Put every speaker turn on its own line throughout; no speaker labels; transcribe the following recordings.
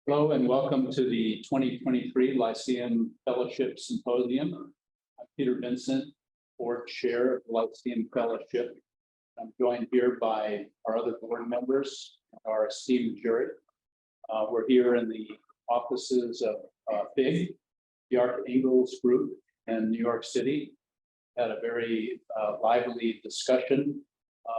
Hello and welcome to the 2023 Lyceum Fellowship Symposium. I'm Peter Vincent, Board Chair of the Lyceum Fellowship. I'm joined here by our other board members, our esteemed jury. We're here in the offices of BIG-Bjarke Ingels Group in New York City. Had a very lively discussion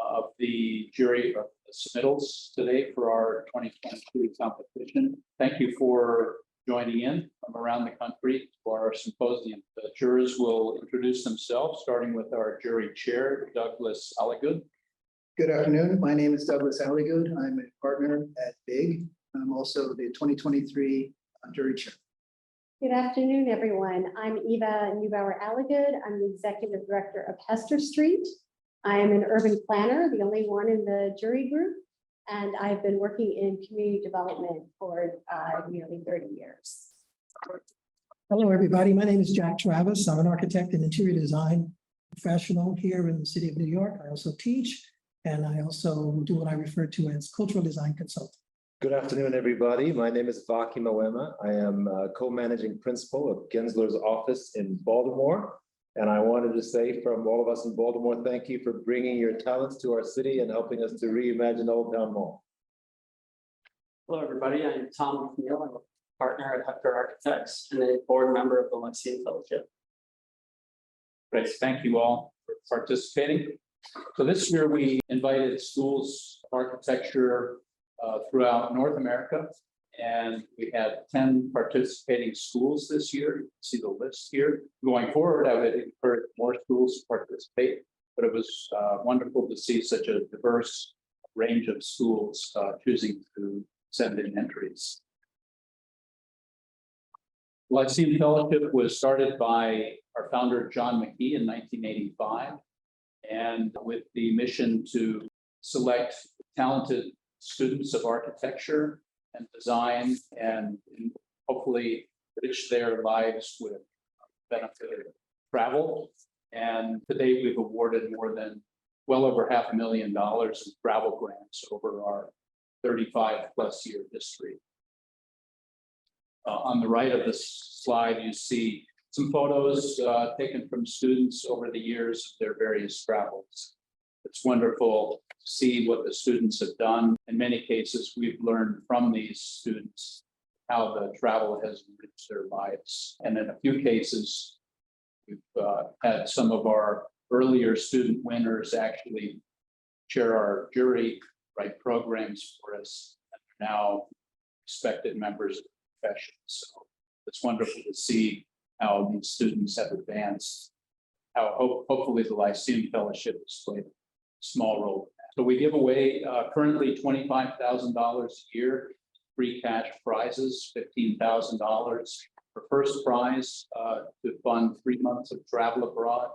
of the jury of submittals today for our 2022 competition. Thank you for joining in from around the country for our symposium. The jurors will introduce themselves, starting with our jury chair, Douglas Alligood.
Good afternoon. My name is Douglas Alligood. I'm a partner at BIG. I'm also the 2023 jury chair.
Good afternoon, everyone. I'm Eva Neubauer Alligood. I'm the executive director of Hester Street. I am an urban planner, the only one in the jury group, and I've been working in community development for nearly 30 years.
Hello, everybody. My name is Jack Travis. I'm an architect and interior design professional here in the city of New York. I also teach, and I also do what I refer to as cultural design consultant.
Good afternoon, everybody. My name is Vaki Moema. I am co-managing principal of Gensler's office in Baltimore. And I wanted to say from all of us in Baltimore, thank you for bringing your talents to our city and helping us to reimagine Old Town Mall.
Hello, everybody. I'm Tom McNeil. I'm a partner at Hector Architects and a board member of the Lyceum Fellowship.
Great, thank you all for participating. So this year we invited schools of architecture throughout North America, and we had 10 participating schools this year. You can see the list here. Going forward, I would encourage more schools to participate, but it was wonderful to see such a diverse range of schools choosing to send in entries. Lyceum Fellowship was started by our founder, John McKee, in 1985, and with the mission to select talented students of architecture and design and hopefully enrich their lives with benefit of travel. And today we've awarded more than well over $500,000 in travel grants over our 35+ year history. On the right of this slide, you see some photos taken from students over the years of their various travels. It's wonderful to see what the students have done. In many cases, we've learned from these students how the travel has enriched their lives. And in a few cases, we've had some of our earlier student winners actually chair our jury, write programs for us, and are now respected members of the profession. So it's wonderful to see how these students have advanced, how hopefully the Lyceum Fellowship has played a small role. So we give away currently $25,000 a year, free cash prizes, $15,000 for first prize to fund 3 months of travel abroad,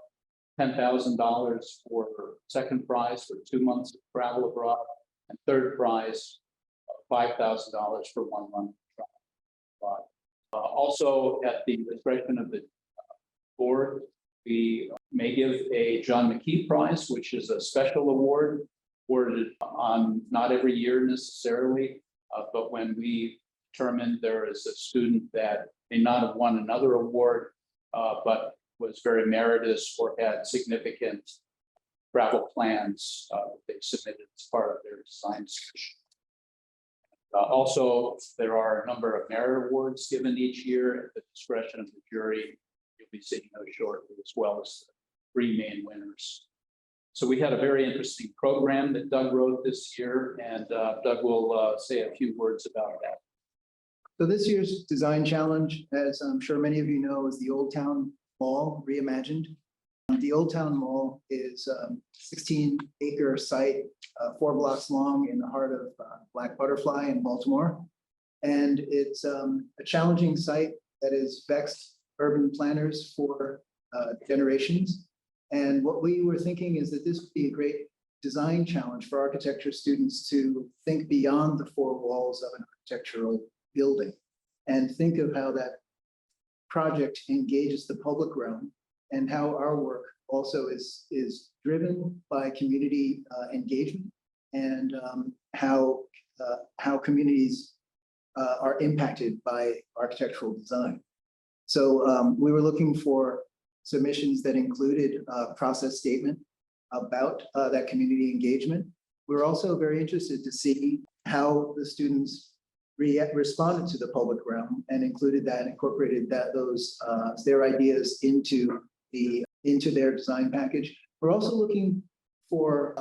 $10,000 for second prize for 2 months of travel abroad, and third prize, $5,000 for 1 month of travel abroad. Also, at the discretion of the board, we may give a John McKee Prize, which is a special award awarded on not every year necessarily, but when we determine there is a student that may not have won another award, but was very meritorious or had significant travel plans they submitted as part of their design search. Also, there are a number of merit awards given each year at the discretion of the jury. You'll be seeing those shortly, as well as the 3 main winners. So we had a very interesting program that Doug wrote this year, and Doug will say a few words about that.
So this year's design challenge, as I'm sure many of you know, is the Old Town Mall Reimagined. The Old Town Mall is a 16-acre site, 4 blocks long in the heart of Black Butterfly in Baltimore. And it's a challenging site that has vexed urban planners for generations. And what we were thinking is that this would be a great design challenge for architecture students to think beyond the 4 walls of an architectural building and think of how that project engages the public realm and how our work also is driven by community engagement and how communities are impacted by architectural design. So we were looking for submissions that included a process statement about that community engagement. We're also very interested to see how the students responded to the public realm and included that, incorporated their ideas into their design package. We're also looking for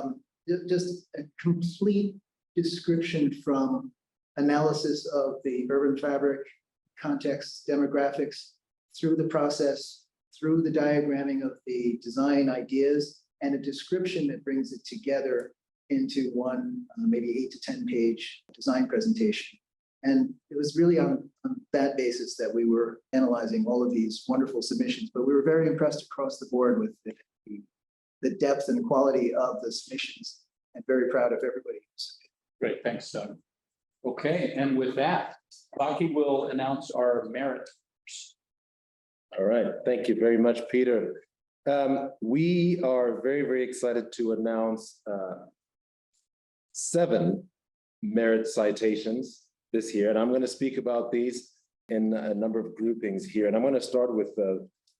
just a complete description from analysis of the urban fabric, context, demographics, through the process, through the diagramming of the design ideas, and a description that brings it together into one maybe 8 to 10 page design presentation. And it was really on that basis that we were analyzing all of these wonderful submissions, but we were very impressed across the board with the depth and quality of the submissions, and very proud of everybody who submitted.
Great, thanks, Doug. Okay, and with that, Bjarke will announce our merit.
All right, thank you very much, Peter. We are very, very excited to announce 7 merit citations this year, and I'm going to speak about these in a number of groupings here. And I'm going to start with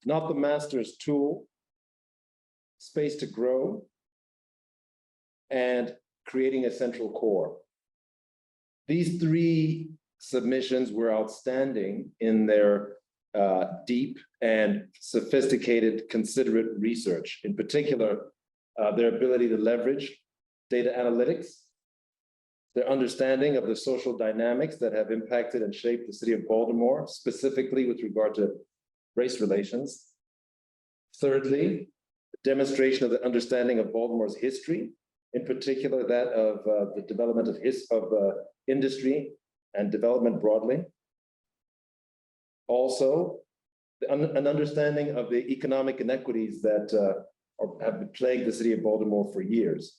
not the master's tool, space to grow, and creating a central core. These 3 submissions were outstanding in their deep and sophisticated, considerate research. In particular, their ability to leverage data analytics, their understanding of the social dynamics that have impacted and shaped the city of Baltimore, specifically with regard to race relations. Thirdly, demonstration of the understanding of Baltimore's history, in particular that of the development of industry and development broadly. Also, an understanding of the economic inequities that have plagued the city of Baltimore for years.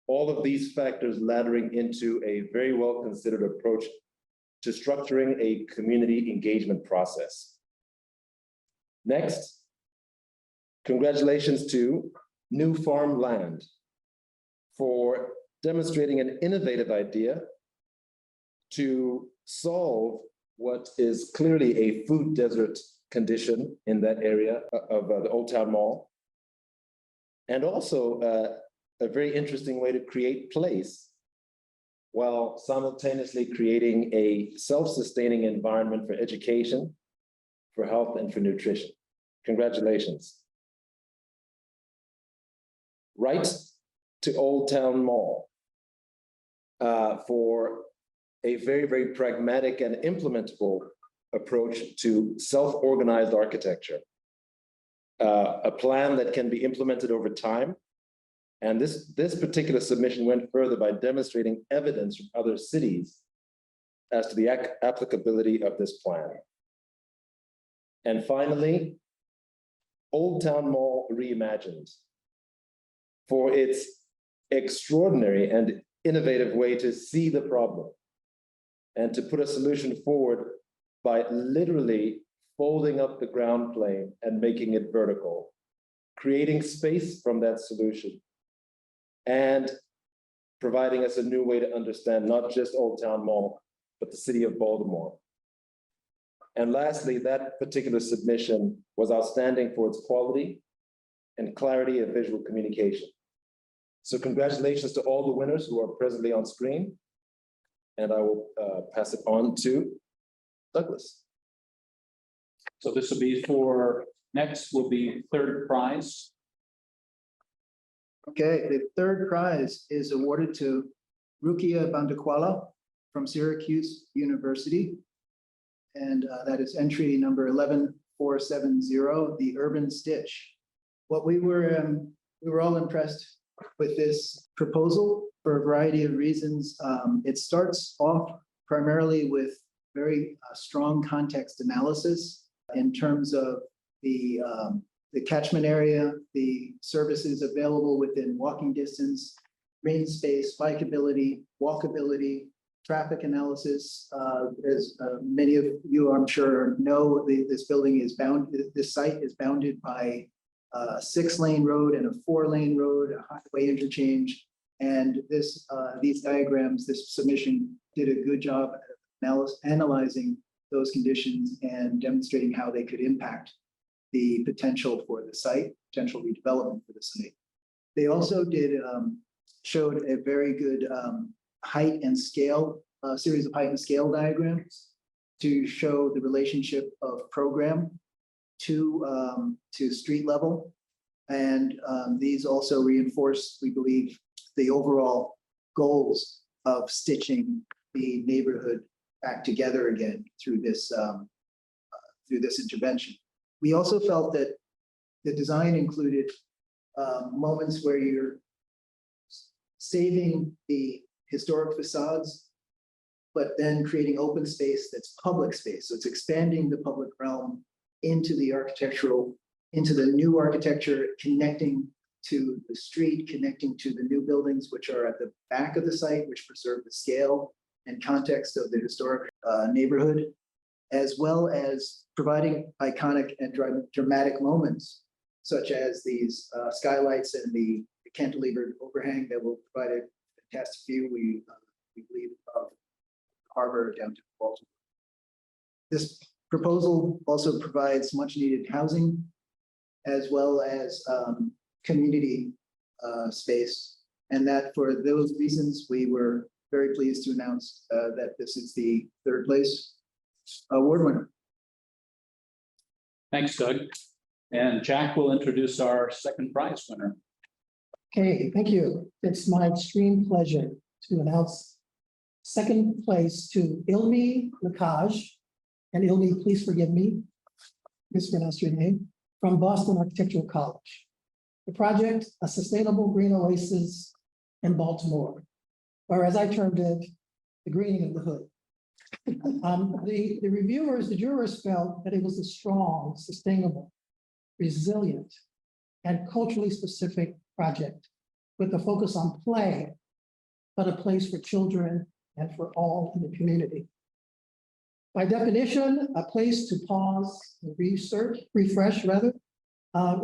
All of these factors laddering into a very well-considered approach to structuring a community engagement process. Next, congratulations to New Farmland for demonstrating an innovative idea to solve what is clearly a food desert condition in that area of the Old Town Mall. And also a very interesting way to create place while simultaneously creating a self-sustaining environment for education, for health, and for nutrition. Congratulations. Right to Old Town Mall for a very, very pragmatic and implementable approach to self-organized architecture. A plan that can be implemented over time. And this particular submission went further by demonstrating evidence from other cities as to the applicability of this plan. And finally, Old Town Mall Reimagined for its extraordinary and innovative way to see the problem and to put a solution forward by literally folding up the ground plane and making it vertical, creating space from that solution, and providing us a new way to understand not just Old Town Mall, but the city of Baltimore. And lastly, that particular submission was outstanding for its quality and clarity of visual communication. So congratulations to all the winners who are presently on screen. And I will pass it on to Douglas.
So this will be next will be 3rd prize.
Okay, the 3rd prize is awarded to Rukia Bandakwala from Syracuse University. And that is entry number 11470, the Urban Stitch. What we were all impressed with this proposal for a variety of reasons. It starts off primarily with very strong context analysis in terms of the catchment area, the services available within walking distance, green space, bikeability, walkability, traffic analysis. As many of you, I'm sure, know, this site is bounded by a 6-lane road and a 4-lane road, a highway interchange. And these diagrams, this submission did a good job analyzing those conditions and demonstrating how they could impact the potential for the site, potential redevelopment for the site. They also showed a very good height and scale, series of height and scale diagrams to show the relationship of program to street level. And these also reinforce, we believe, the overall goals of stitching the neighborhood back together again through this intervention. We also felt that the design included moments where you're saving the historic facades, but then creating open space that's public space. So it's expanding the public realm into the architectural, into the new architecture, connecting to the street, connecting to the new buildings, which are at the back of the site, which preserve the scale and context of the historic neighborhood, as well as providing iconic and dramatic moments, such as these skylights and the cantilevered overhang that will provide a fantastic view, we believe, of harbor down to Baltimore. This proposal also provides much needed housing, as well as community space. And that for those reasons, we were very pleased to announce that this is the third place award winner.
Thanks, Doug. And Jack will introduce our second prize winner.
Okay, thank you. It's my extreme pleasure to announce second place to Ilmi Lakaj. And Ilmi, please forgive me, mispronounced your name, from Boston Architectural College. The project, a sustainable green oasis in Baltimore, or as I termed it, the greening of the hood. The jurors felt that it was a strong, sustainable, resilient, and culturally specific project with a focus on play, but a place for children and for all in the community. By definition, a place to pause, refresh rather,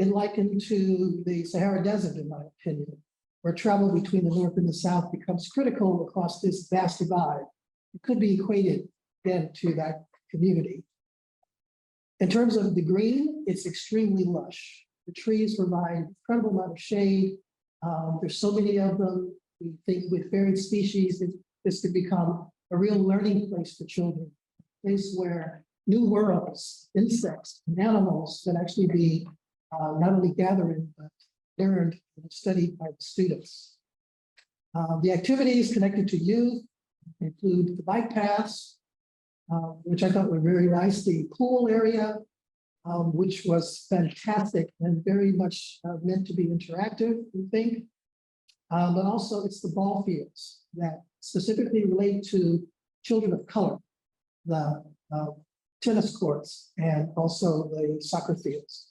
in likened to the Sahara Desert, in my opinion, where travel between the North and the South becomes critical across this vast divide. It could be equated then to that community. In terms of the green, it's extremely lush. The trees provide incredible amount of shade. There's so many of them. We think with varied species, this could become a real learning place for children, a place where new worlds, insects, and animals can actually be not only gathered, but learned and studied by the students. The activities connected to youth include the bike paths, which I thought were very nice, the pool area, which was fantastic and very much meant to be interactive, we think. But also it's the ball fields that specifically relate to children of color, the tennis courts, and also the soccer fields.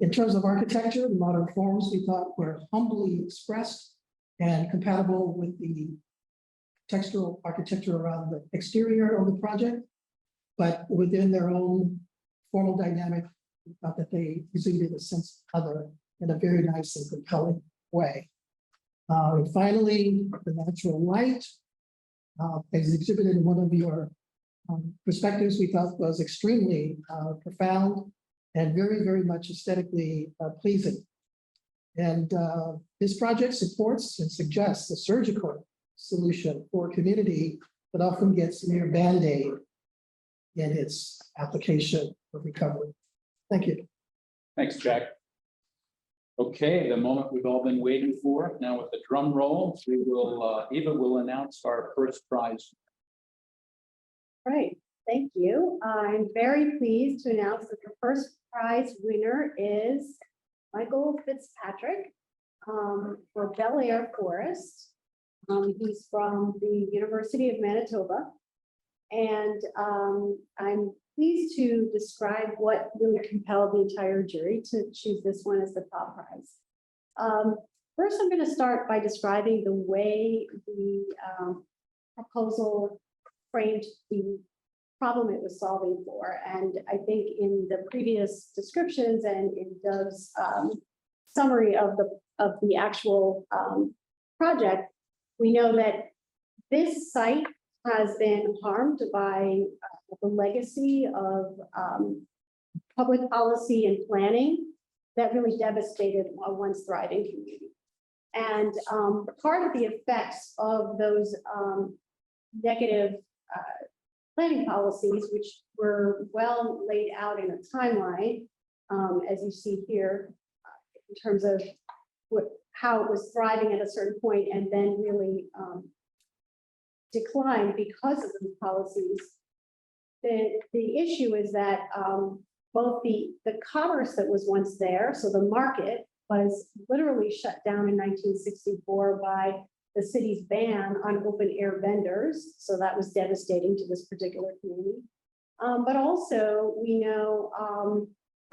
In terms of architecture, the modern forms we thought were humbly expressed and compatible with the textural architecture around the exterior of the project, but within their own formal dynamic, we thought that they exuded a sense of other in a very nice and compelling way. And finally, the natural light, as exhibited in one of your perspectives, we thought was extremely profound and very, very much aesthetically pleasing. And this project supports and suggests a surgical solution for a community that often gets mere Band-Aid in its application of recovery. Thank you.
Thanks, Jack. Okay, the moment we've all been waiting for. Now with the drum roll, we will, Eva will announce our first prize.
Right, thank you. I'm very pleased to announce that the first prize winner is Michael Fitzpatrick for Bel Air Forest. He's from the University of Manitoba. And I'm pleased to describe what really compelled the entire jury to choose this one as the top prize. First, I'm going to start by describing the way the proposal framed the problem it was solving for. And I think in the previous descriptions and in Doug's summary of the actual project, we know that this site has been harmed by the legacy of public policy and planning that really devastated a once thriving community. And part of the effects of those negative planning policies, which were well laid out in a timeline, as you see here, in terms of how it was thriving at a certain point and then really declined because of the policies. The issue is that both the commerce that was once there, so the market, was literally shut down in 1964 by the city's ban on open air vendors. So that was devastating to this particular community. But also we know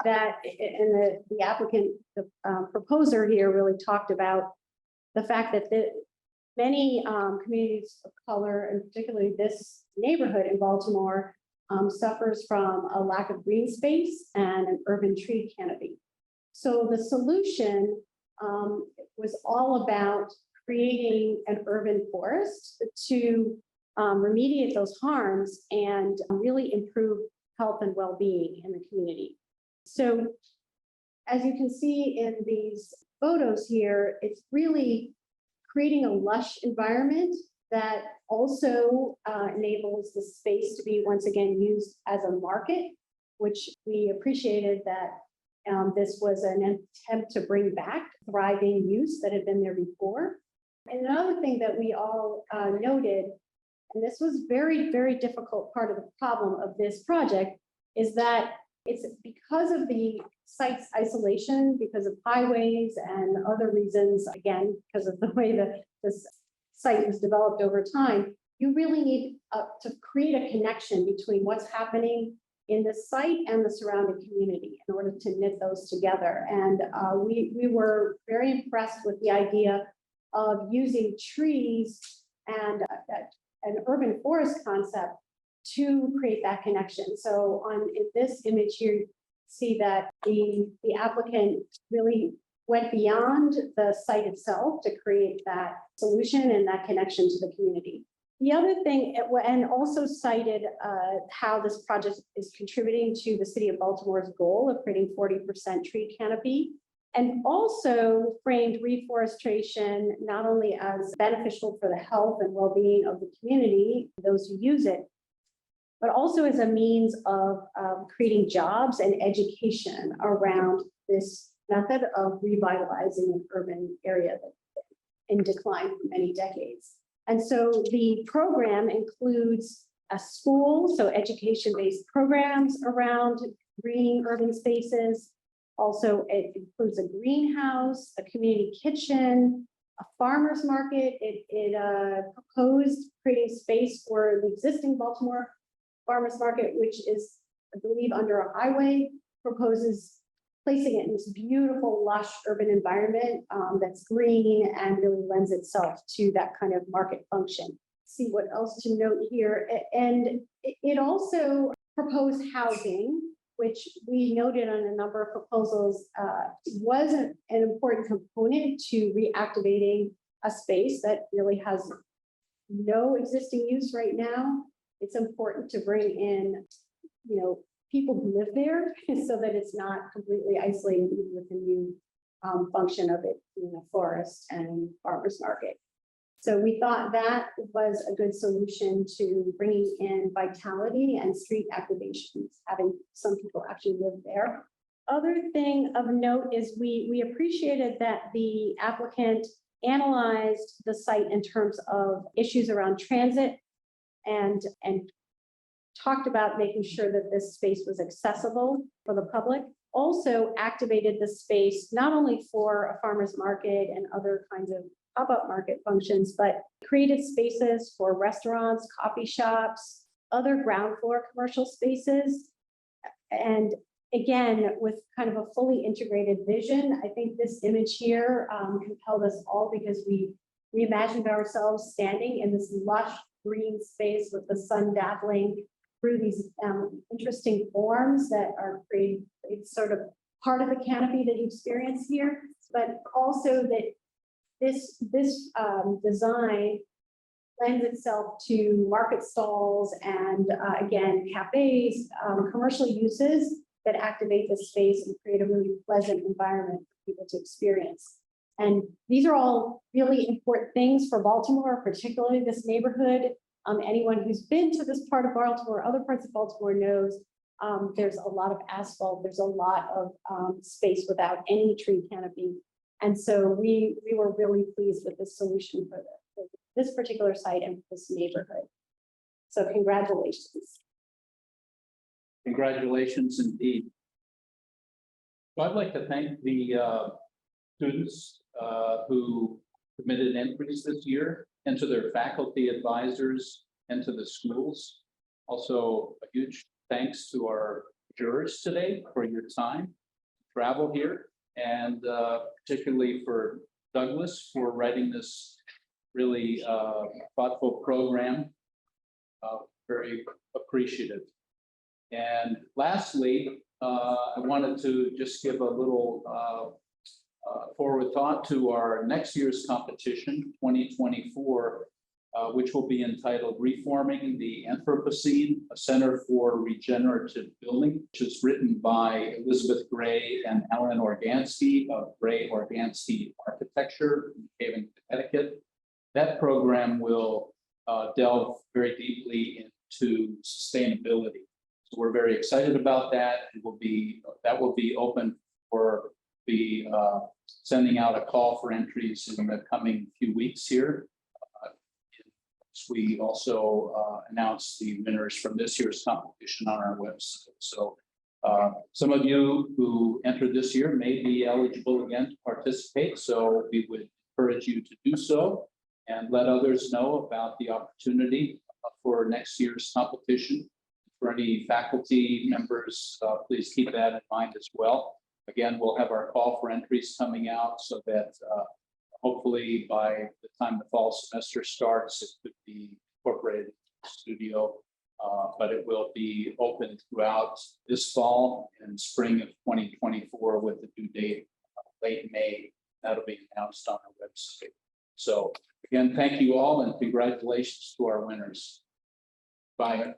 that, and the applicant, the proposer here really talked about the fact that many communities of color, and particularly this neighborhood in Baltimore, suffers from a lack of green space and an urban tree canopy. So the solution was all about creating an urban forest to remediate those harms and really improve health and well-being in the community. So as you can see in these photos here, it's really creating a lush environment that also enables the space to be once again used as a market, which we appreciated that this was an attempt to bring back thriving use that had been there before. And another thing that we all noted, and this was very, very difficult part of the problem of this project, is that it's because of the site's isolation, because of highways and other reasons, again, because of the way that this site was developed over time, you really need to create a connection between what's happening in the site and the surrounding community in order to knit those together. And we were very impressed with the idea of using trees and an urban forest concept to create that connection. So in this image here, you see that the applicant really went beyond the site itself to create that solution and that connection to the community. The other thing, and also cited how this project is contributing to the city of Baltimore's goal of creating 40% tree canopy, and also framed reforestation not only as beneficial for the health and well-being of the community, those who use it, but also as a means of creating jobs and education around this method of revitalizing an urban area that's in decline for many decades. And so the program includes a school, so education-based programs around green urban spaces. Also, it includes a greenhouse, a community kitchen, a farmer's market. It proposed creating space for the existing Baltimore farmer's market, which is, I believe, under a highway, proposes placing it in this beautiful, lush urban environment that's green and really lends itself to that kind of market function. See what else to note here. And it also proposed housing, which we noted on a number of proposals was an important component to reactivating a space that really has no existing use right now. It's important to bring in, people who live there so that it's not completely isolated with the new function of it being a forest and farmer's market. So we thought that was a good solution to bringing in vitality and street activations, having some people actually live there. Other thing of note is we appreciated that the applicant analyzed the site in terms of issues around transit and talked about making sure that this space was accessible for the public. Also activated the space not only for a farmer's market and other kinds of pop-up market functions, but created spaces for restaurants, coffee shops, other ground floor commercial spaces. And again, with kind of a fully integrated vision, I think this image here compelled us all because we imagined ourselves standing in this lush green space with the sun dappling through these interesting forms that are created. It's sort of part of the canopy that you experience here, but also that this design lends itself to market stalls and again, cafes, commercial uses that activate the space and create a really pleasant environment for people to experience. And these are all really important things for Baltimore, particularly this neighborhood. Anyone who's been to this part of Baltimore, other parts of Baltimore knows there's a lot of asphalt, there's a lot of space without any tree canopy. And so we were really pleased with this solution for this particular site and this neighborhood. So congratulations.
Congratulations indeed. So I'd like to thank the students who submitted entries this year, and to their faculty advisors and to the schools. Also, a huge thanks to our jurors today for your time, travel here, and particularly for Douglas for writing this really thoughtful program. Very appreciative. And lastly, I wanted to just give a little forward thought to our next year's competition, 2024, which will be entitled Reforming the Anthropocene, a Center for Regenerative Building, which is written by Elizabeth Gray and Ellen Organsky of Gray Organsky Architecture in Haven, Connecticut. That program will delve very deeply into sustainability. So we're very excited about that. That will be open for the sending out a call for entries in the coming few weeks here. We also announced the winners from this year's competition on our website. So some of you who entered this year may be eligible again to participate. So we would encourage you to do so and let others know about the opportunity for next year's competition. For any faculty members, please keep that in mind as well. Again, we'll have our call for entries coming out so that hopefully by the time the fall semester starts, it could be incorporated into the studio, but it will be open throughout this fall and spring of 2024 with the due date late May. That'll be announced on our website. So again, thank you all and congratulations to our winners. Bye.